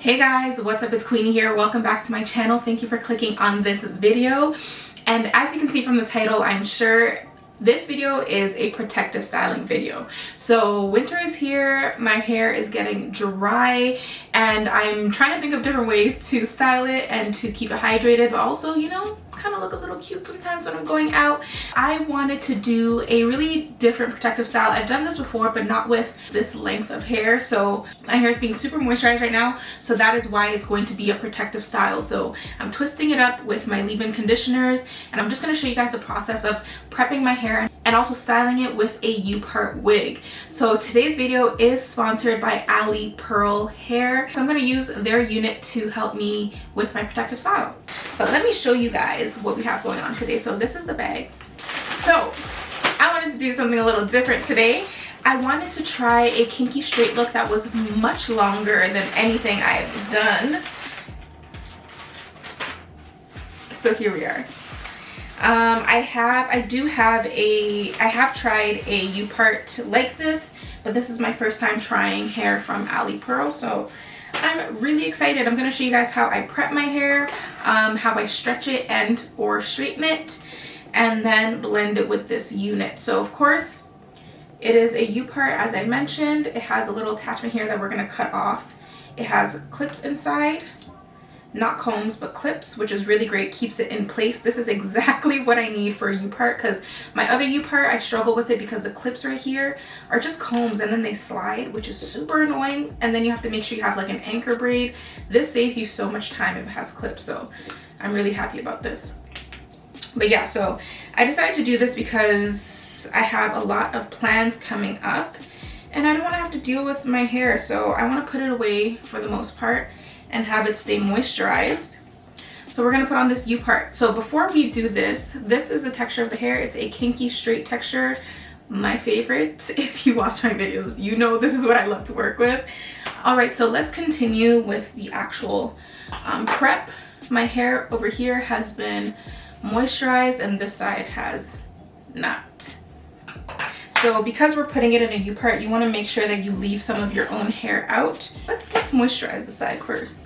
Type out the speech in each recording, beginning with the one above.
Hey guys, what's up? It's Queenie here. Welcome back to my channel. Thank you for clicking on this video. And as you can see from the title, I'm sure this video is a protective styling video. So winter is here, my hair is getting dry, and I'm trying to think of different ways to style it and to keep it hydrated, but also, you know, kind of look a little cute sometimes when I'm going out. I wanted to do a really different protective style. I've done this before, but not with this length of hair. So my hair is being super moisturized right now, so that is why it's going to be a protective style. So I'm twisting it up with my leave-in conditioners, and I'm just going to show you guys the process of prepping my hair and also styling it with a U-part wig. So today's video is sponsored by ALIKAY hair. So I'm going to use their unit to help me with my protective style. But let me show you guys what we have going on today. So this is the bag. So I wanted to do something a little different today. I wanted to try a kinky straight look that was much longer than anything I've done. So here we are. I have tried a U-part like this, but this is my first time trying hair from ALIKAY, so I'm really excited. I'm going to show you guys how I prep my hair, how I stretch it and or straighten it, and then blend it with this unit. So of course it is a U-part, as I mentioned. It has a little attachment here that we're going to cut off. It has clips inside. Not combs, but clips, which is really great, keeps it in place. This is exactly what I need for a U-part, because my other U-part, I struggle with it because the clips right here are just combs and then they slide, which is super annoying, and then you have to make sure you have like an anchor braid. This saves you so much time if it has clips, so I'm really happy about this. But yeah, so I decided to do this because I have a lot of plans coming up and I don't want to have to deal with my hair, so I want to put it away for the most part and have it stay moisturized. So we're gonna put on this U-part. So before we do this, this is the texture of the hair. It's a kinky straight texture, my favorite. If you watch my videos, you know this is what I love to work with. All right, so let's continue with the actual prep. My hair over here has been moisturized and this side has not. So because we're putting it in a U-part, you want to make sure that you leave some of your own hair out. Let's moisturize the side first.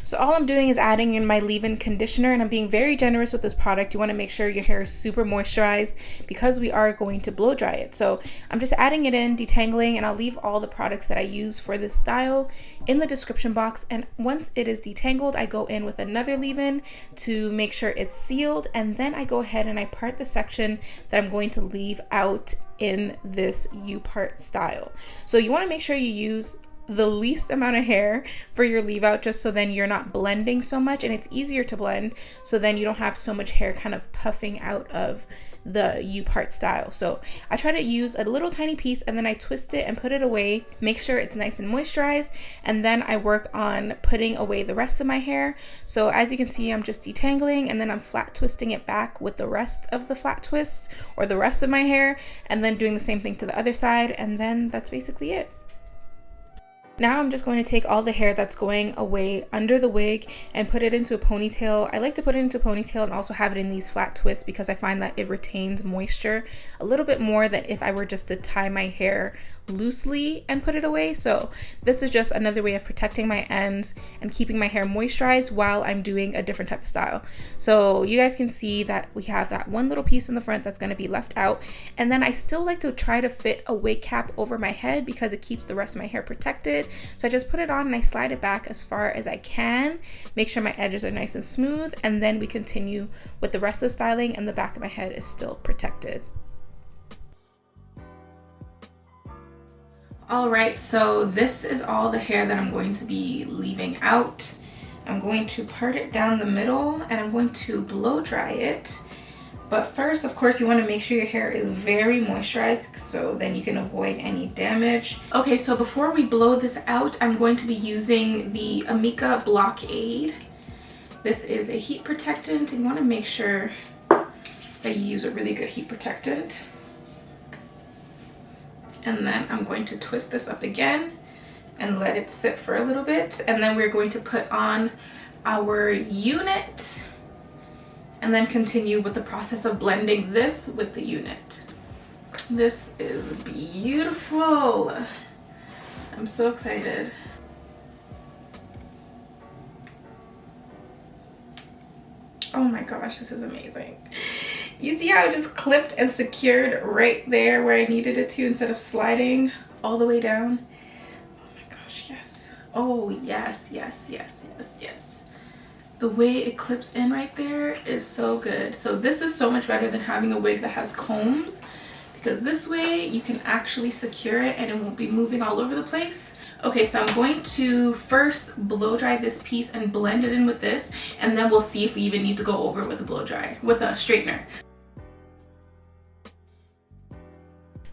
So all I'm doing is adding in my leave-in conditioner, and I'm being very generous with this product. You want to make sure your hair is super moisturized because we are going to blow dry it. So I'm just adding it in, detangling, and I'll leave all the products that I use for this style in the description box. And once it is detangled, I go in with another leave-in to make sure it's sealed, and then I go ahead and I part the section that I'm going to leave out in this U-part style. So you want to make sure you use the least amount of hair for your leave out, just so then you're not blending so much and it's easier to blend, so then you don't have so much hair kind of puffing out of the U-part style. So I try to use a little tiny piece and then I twist it and put it away, make sure it's nice and moisturized, and then I work on putting away the rest of my hair. So as you can see, I'm just detangling and then I'm flat twisting it back with the rest of the flat twists or the rest of my hair, and then doing the same thing to the other side, and then that's basically it. Now I'm just going to take all the hair that's going away under the wig and put it into a ponytail. I like to put it into a ponytail and also have it in these flat twists because I find that it retains moisture a little bit more than if I were just to tie my hair loosely and put it away. So this is just another way of protecting my ends and keeping my hair moisturized while I'm doing a different type of style. So you guys can see that we have that one little piece in the front that's going to be left out, and then I still like to try to fit a wig cap over my head because it keeps the rest of my hair protected. So I just put it on and I slide it back as far as I can, make sure my edges are nice and smooth, and then we continue with the rest of the styling and the back of my head is still protected. Alright, so this is all the hair that I'm going to be leaving out. I'm going to part it down the middle and I'm going to blow dry it. But first, of course, you want to make sure your hair is very moisturized so then you can avoid any damage. Okay, so before we blow this out, I'm going to be using the AMIKA Blockade. This is a heat protectant, and you want to make sure that you use a really good heat protectant. And then I'm going to twist this up again and let it sit for a little bit. And then we're going to put on our unit and then continue with the process of blending this with the unit. This is beautiful. I'm so excited. Oh my gosh, this is amazing. You see how it just clipped and secured right there where I needed it to instead of sliding all the way down? Oh my gosh, yes. Oh yes, yes, yes, yes, yes. The way it clips in right there is so good. So this is so much better than having a wig that has combs, because this way you can actually secure it and it won't be moving all over the place. Okay, so I'm going to first blow dry this piece and blend it in with this, and then we'll see if we even need to go over it with a blow dry, with a straightener.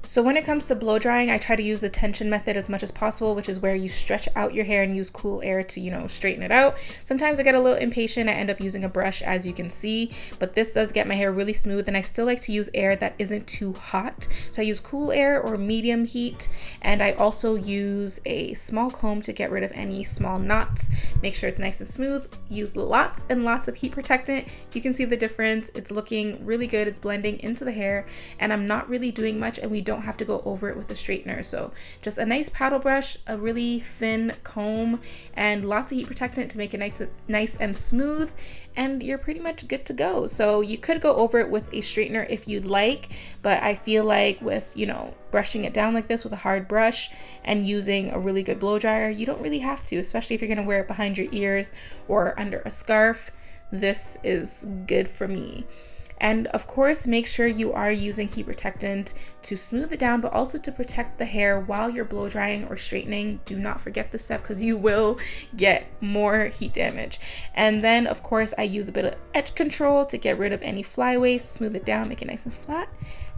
So when it comes to blow drying, I try to use the tension method as much as possible, which is where you stretch out your hair and use cool air to, you know, straighten it out. Sometimes I get a little impatient. I end up using a brush, as you can see, but this does get my hair really smooth, and I still like to use air that isn't too hot. So I use cool air or medium heat, and I also use a small comb to get rid of any small knots. Make sure it's nice and smooth. Use lots and lots of heat protectant. You can see the difference. It's looking really good. It's blending into the hair, and I'm not really doing much, and we don't have to go over it with a straightener. So just a nice paddle brush, a really thin comb, and lots of heat protectant to make it nice and smooth, and you're pretty much good to go. So you could go over it with a straightener if you'd like, but I feel like with, you know, brushing it down like this with a hard brush and using a really good blow dryer, you don't really have to, especially if you're going to wear it behind your ears or under a scarf. This is good for me. And of course, make sure you are using heat protectant to smooth it down, but also to protect the hair while you're blow drying or straightening. Do not forget this step, because you will get more heat damage. And then of course, I use a bit of edge control to get rid of any flyaways, smooth it down, make it nice and flat.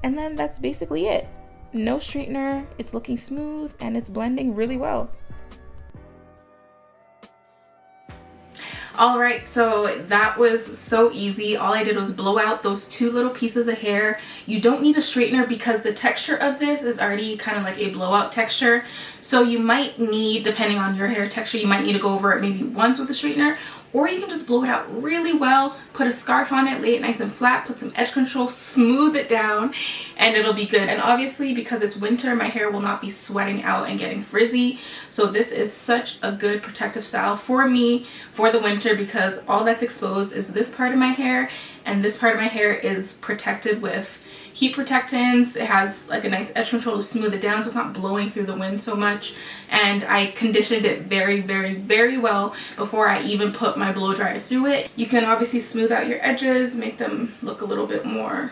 And then that's basically it. No straightener, it's looking smooth and it's blending really well. All right, so that was so easy. All I did was blow out those two little pieces of hair. You don't need a straightener because the texture of this is already kind of like a blowout texture. So you might need, depending on your hair texture, you might need to go over it maybe once with a straightener, or you can just blow it out really well, put a scarf on it, lay it nice and flat, put some edge control, smooth it down, and it'll be good. And obviously, because it's winter, my hair will not be sweating out and getting frizzy. So this is such a good protective style for me for the winter, because all that's exposed is this part of my hair, and this part of my hair is protected with heat protectants. It has like a nice edge control to smooth it down so it's not blowing through the wind so much. And I conditioned it very, very, very well before I even put my blow dryer through it. You can obviously smooth out your edges, make them look a little bit more,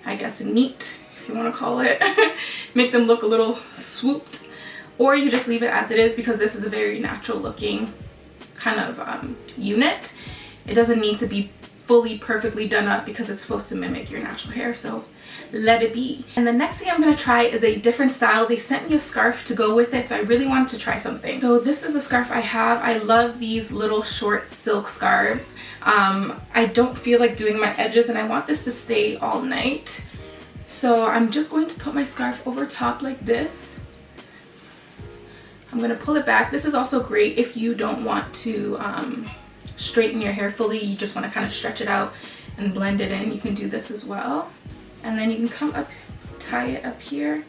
I guess, neat, if you want to call it. Make them look a little swooped, or you just leave it as it is, because this is a very natural looking kind of unit. It doesn't need to be fully perfectly done up because it's supposed to mimic your natural hair, so let it be. And the next thing I'm going to try is a different style. They sent me a scarf to go with it, so I really wanted to try something. So this is a scarf I have. I love these little short silk scarves. I don't feel like doing my edges, and I want this to stay all night, so I'm just going to put my scarf over top like this. I'm going to pull it back. This is also great if you don't want to straighten your hair fully, you just want to kind of stretch it out and blend it in. You can do this as well. And then you can come up, tie it up here,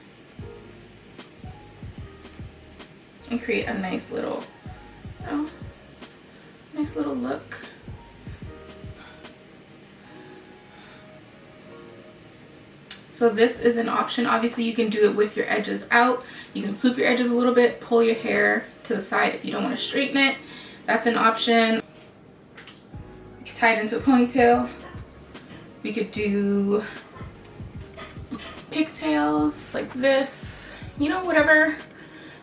and create a nice little, nice little look. So this is an option. Obviously you can do it with your edges out. You can swoop your edges a little bit, pull your hair to the side if you don't want to straighten it. That's an option. Tie it into a ponytail. We could do pigtails like this, you know, whatever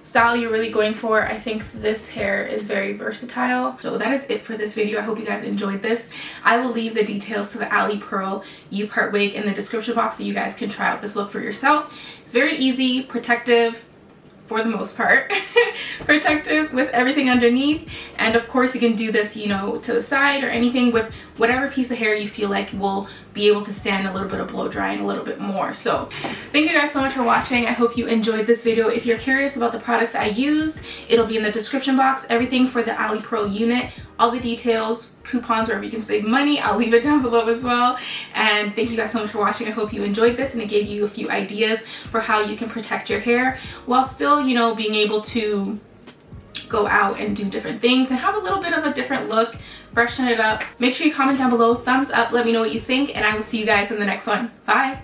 style you're really going for. I think this hair is very versatile. So that is it for this video. I hope you guys enjoyed this. I will leave the details to the Ali Pearl U-part wig in the description box so you guys can try out this look for yourself. It's very easy, protective, for the most part, protective with everything underneath. And of course you can do this, you know, to the side or anything with whatever piece of hair you feel like will be able to stand a little bit of blow drying a little bit more. So thank you guys so much for watching. I hope you enjoyed this video. If you're curious about the products I used, it'll be in the description box. Everything for the Ali Pearl unit, all the details, coupons, wherever you can save money, I'll leave it down below as well. And thank you guys so much for watching. I hope you enjoyed this and it gave you a few ideas for how you can protect your hair while still, you know, being able to go out and do different things and have a little bit of a different look, freshen it up. Make sure you comment down below, thumbs up, let me know what you think, and I will see you guys in the next one. Bye.